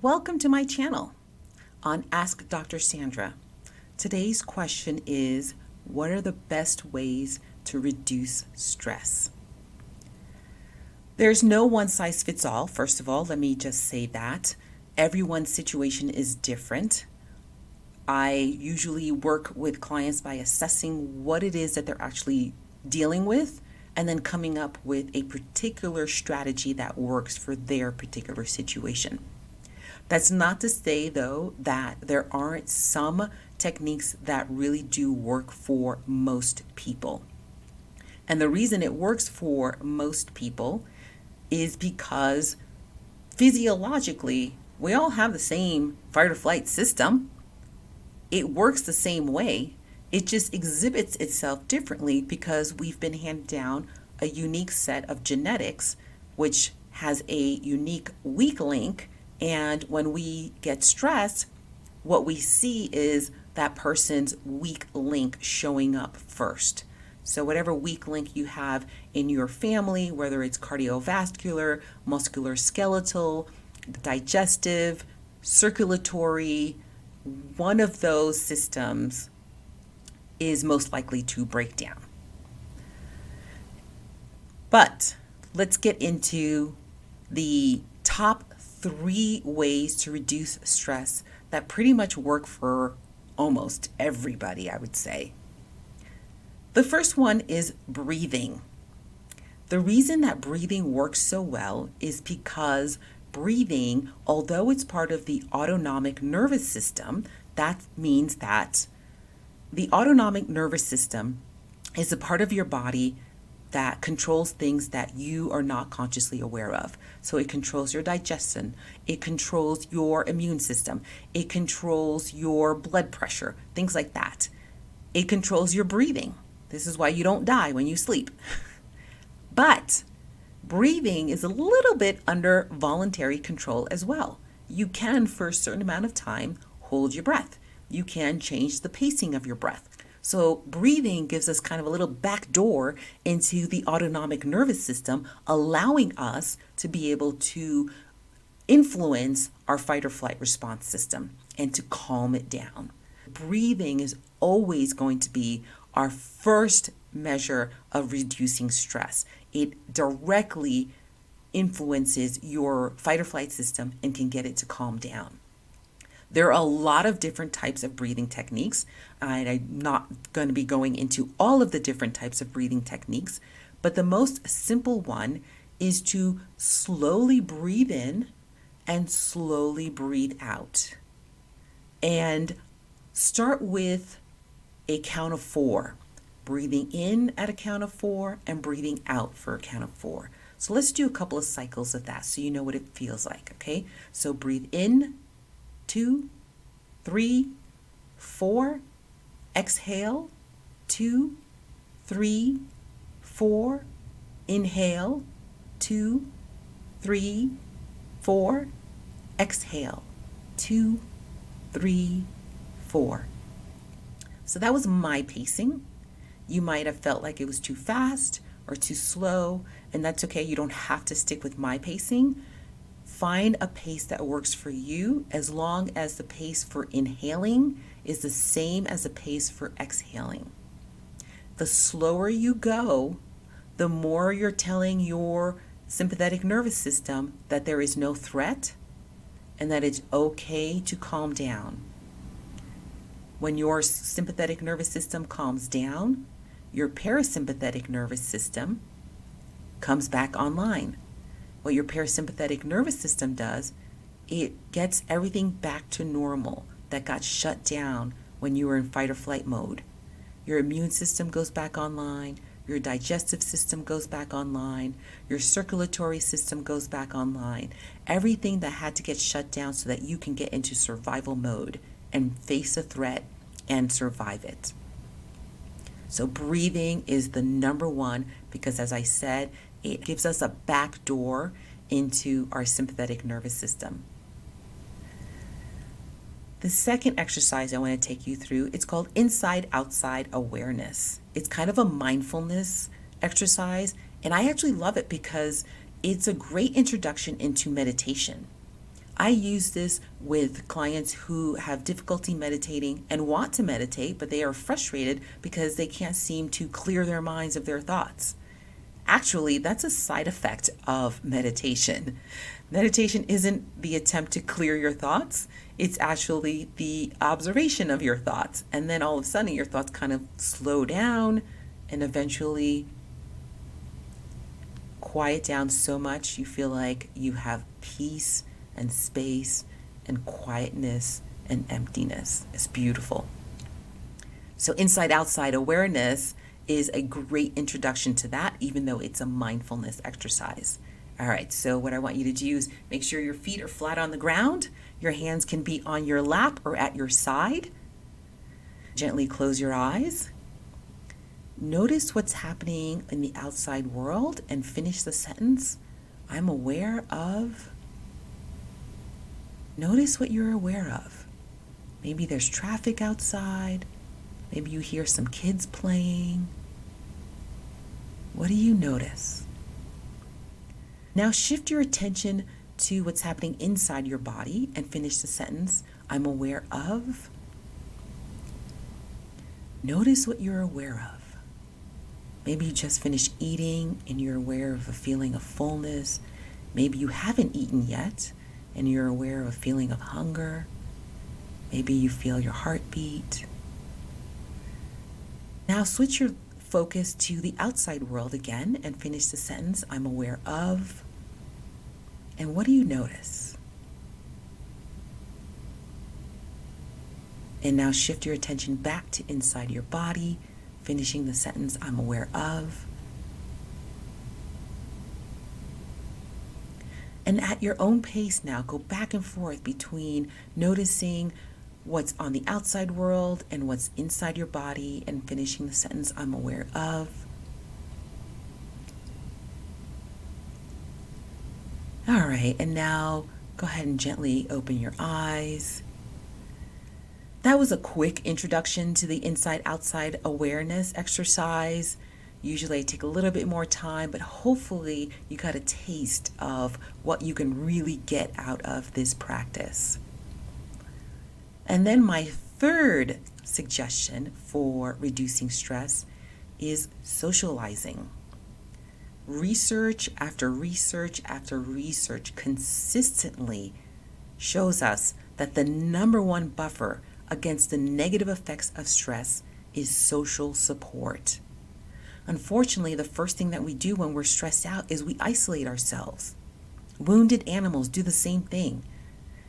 Welcome to my channel on Ask Dr. Sandra. Today's question is, what are the best ways to reduce stress? There's no one size fits all. First of all, let me just say that. Everyone's situation is different. I usually work with clients by assessing what it is that they're actually dealing with and then coming up with a particular strategy that works for their particular situation. That's not to say, though, that there aren't some techniques that really do work for most people. And the reason it works for most people is because physiologically, we all have the same fight or flight system. It works the same way. It just exhibits itself differently because we've been handed down a unique set of genetics, which has a unique weak link. And when we get stressed, what we see is that person's weak link showing up first. So whatever weak link you have in your family, whether it's cardiovascular, musculoskeletal, digestive, circulatory, one of those systems is most likely to break down. But let's get into the top 3 ways to reduce stress that pretty much work for almost everybody, I would say. The first one is breathing. The reason that breathing works so well is because breathing, although it's part of the autonomic nervous system, that means that the autonomic nervous system is a part of your body that controls things that you are not consciously aware of. So it controls your digestion, it controls your immune system, it controls your blood pressure, things like that. It controls your breathing. This is why you don't die when you sleep. But breathing is a little bit under voluntary control as well. You can, for a certain amount of time, hold your breath. You can change the pacing of your breath. So breathing gives us kind of a little back door into the autonomic nervous system, allowing us to be able to influence our fight or flight response system and to calm it down. Breathing is always going to be our first measure of reducing stress. It directly influences your fight or flight system and can get it to calm down. There are a lot of different types of breathing techniques, and I'm not going to be going into all of the different types of breathing techniques, but the most simple one is to slowly breathe in and slowly breathe out. And start with a count of 4, breathing in at a count of 4 and breathing out for a count of 4. So let's do a couple of cycles of that so you know what it feels like, okay? So breathe in, 2, 3, 4, exhale, 2, 3, 4, inhale, 2, 3, 4, exhale, 2, 3, 4. So that was my pacing. You might have felt like it was too fast or too slow, and that's okay. You don't have to stick with my pacing. Find a pace that works for you as long as the pace for inhaling is the same as the pace for exhaling. The slower you go, the more you're telling your sympathetic nervous system that there is no threat and that it's okay to calm down. When your sympathetic nervous system calms down, your parasympathetic nervous system comes back online. What your parasympathetic nervous system does, it gets everything back to normal that got shut down when you were in fight or flight mode. Your immune system goes back online, your digestive system goes back online, your circulatory system goes back online. Everything that had to get shut down so that you can get into survival mode and face a threat and survive it. So breathing is the number one because, as I said, it gives us a back door into our sympathetic nervous system. The second exercise I want to take you through, it's called inside-outside awareness. It's kind of a mindfulness exercise, and I actually love it because it's a great introduction into meditation. I use this with clients who have difficulty meditating and want to meditate, but they are frustrated because they can't seem to clear their minds of their thoughts. Actually, that's a side effect of meditation. Meditation isn't the attempt to clear your thoughts, it's actually the observation of your thoughts. And then all of a sudden, your thoughts kind of slow down and eventually quiet down so much you feel like you have peace and space and quietness and emptiness. It's beautiful. So, inside outside awareness is a great introduction to that, even though it's a mindfulness exercise. All right, so what I want you to do is make sure your feet are flat on the ground. Your hands can be on your lap or at your side. Gently close your eyes. Notice what's happening in the outside world and finish the sentence. I'm aware of. Notice what you're aware of. Maybe there's traffic outside. Maybe you hear some kids playing. What do you notice? Now shift your attention to what's happening inside your body and finish the sentence. I'm aware of. Notice what you're aware of. Maybe you just finished eating and you're aware of a feeling of fullness. Maybe you haven't eaten yet and you're aware of a feeling of hunger. Maybe you feel your heartbeat. Now switch your focus to the outside world again and finish the sentence, I'm aware of. And what do you notice? And now shift your attention back to inside your body, finishing the sentence, I'm aware of. And at your own pace now, go back and forth between noticing what's on the outside world and what's inside your body and finishing the sentence, I'm aware of. All right, and now go ahead and gently open your eyes. That was a quick introduction to the inside-outside awareness exercise. Usually I take a little bit more time, but hopefully you got a taste of what you can really get out of this practice. And then my third suggestion for reducing stress is socializing. Research after research after research consistently shows us that the number one buffer against the negative effects of stress is social support. Unfortunately, the first thing that we do when we're stressed out is we isolate ourselves. Wounded animals do the same thing.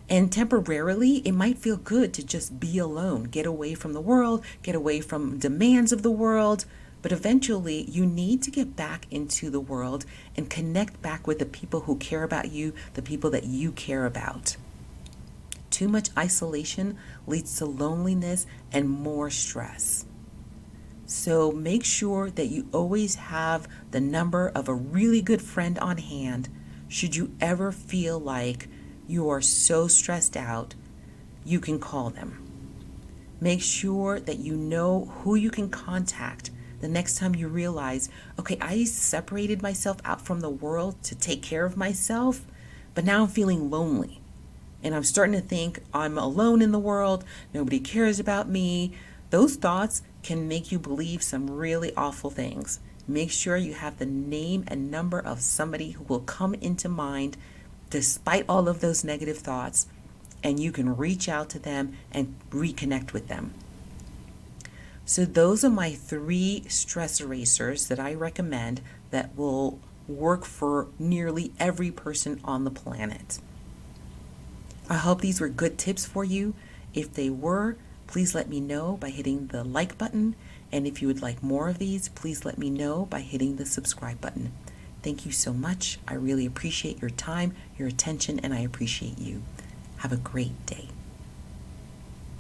And temporarily, it might feel good to just be alone, get away from the world, get away from demands of the world. But eventually, you need to get back into the world and connect back with the people who care about you, the people that you care about. Too much isolation leads to loneliness and more stress. So make sure that you always have the number of a really good friend on hand should you ever feel like you are so stressed out, you can call them. Make sure that you know who you can contact the next time you realize, okay, I separated myself out from the world to take care of myself, but now I'm feeling lonely. And I'm starting to think I'm alone in the world, nobody cares about me. Those thoughts can make you believe some really awful things. Make sure you have the name and number of somebody who will come into mind despite all of those negative thoughts, and you can reach out to them and reconnect with them. So those are my 3 stress erasers that I recommend that will work for nearly every person on the planet. I hope these were good tips for you. If they were, please let me know by hitting the like button. And if you would like more of these, please let me know by hitting the subscribe button. Thank you so much. I really appreciate your time, your attention, and I appreciate you. Have a great day.